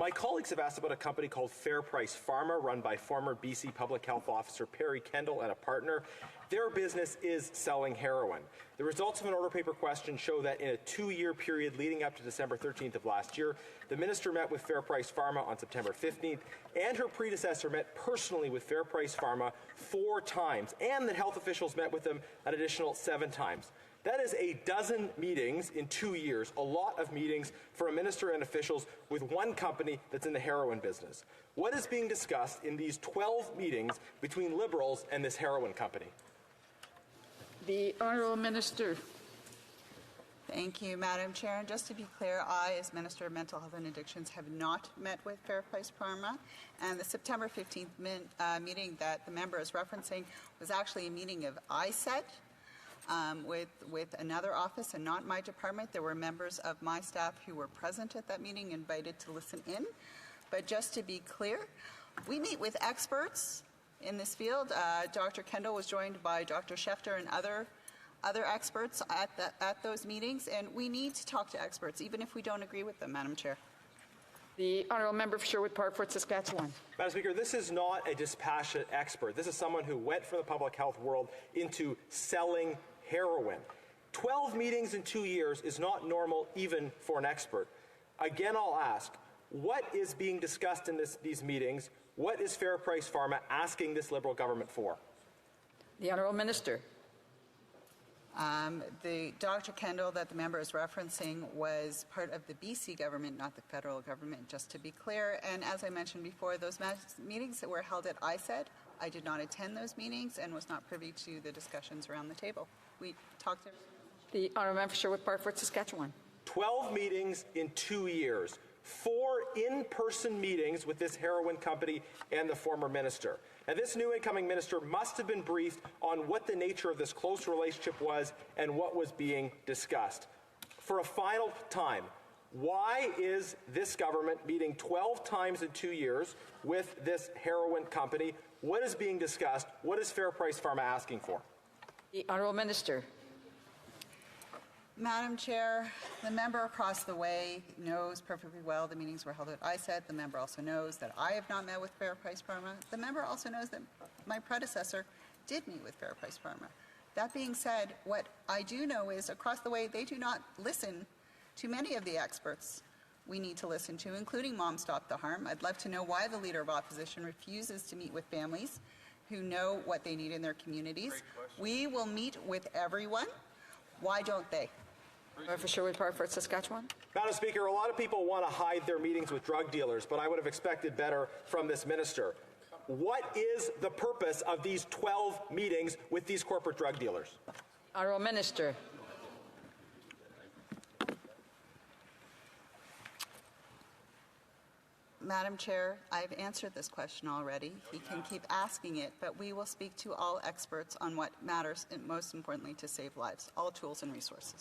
My colleagues have asked about a company called Fair Price Pharma, run by former BC Public Health Officer Perry Kendall and a partner. Their business is selling heroin. The results of an order paper question show that in a 2-year period leading up to December 13th of last year, the minister met with Fair Price Pharma on September 15th, and her predecessor met personally with Fair Price Pharma 4 times, and that health officials met with them an additional 7 times. That is a dozen meetings in 2 years, a lot of meetings for a minister and officials with one company that's in the heroin business. What is being discussed in these 12 meetings between Liberals and this heroin company? The Honourable Minister. Thank you, Madam Chair. And just to be clear, I, as Minister of Mental Health and Addictions, have not met with Fair Price Pharma. And the September 15th meeting that the member is referencing was actually a meeting of ISET with another office and not my department. There were members of my staff who were present at that meeting, invited to listen in. But just to be clear, we meet with experts in this field. Dr. Kendall was joined by Dr. Schefter and other experts at those meetings, and we need to talk to experts, even if we don't agree with them, Madam Chair. The Honourable Member for Sherwood Parkford, Saskatchewan. Madam Speaker, this is not a dispassionate expert. This is someone who went from the public health world into selling heroin. 12 meetings in 2 years is not normal even for an expert. Again, I'll ask, what is being discussed in these meetings? What is Fair Price Pharma asking this Liberal government for? The Honourable Minister. The Dr. Kendall that the member is referencing was part of the BC government, not the federal government, just to be clear. And as I mentioned before, those meetings that were held at ISET, I did not attend those meetings and was not privy to the discussions around the table. We talked to... The Honourable Member for Sherwood Parkford, Saskatchewan. 12 meetings in 2 years. 4 in-person meetings with this heroin company and the former minister. Now, this new incoming minister must have been briefed on what the nature of this close relationship was and what was being discussed. For a final time, why is this government meeting 12 times in 2 years with this heroin company? What is being discussed? What is Fair Price Pharma asking for? The Honourable Minister. Madam Chair, the member across the way knows perfectly well the meetings were held at ISET. The member also knows that I have not met with Fair Price Pharma. The member also knows that my predecessor did meet with Fair Price Pharma. That being said, what I do know is across the way they do not listen to many of the experts we need to listen to, including Mom Stop the Harm. I'd love to know why the Leader of Opposition refuses to meet with families who know what they need in their communities. We will meet with everyone. Why don't they? For Sherwood Parkford, Saskatchewan. Madam Speaker, a lot of people want to hide their meetings with drug dealers, but I would have expected better from this minister. What is the purpose of these 12 meetings with these corporate drug dealers? Honourable Minister. Madam Chair, I've answered this question already. He can keep asking it, but we will speak to all experts on what matters, and most importantly, to save lives, all tools and resources.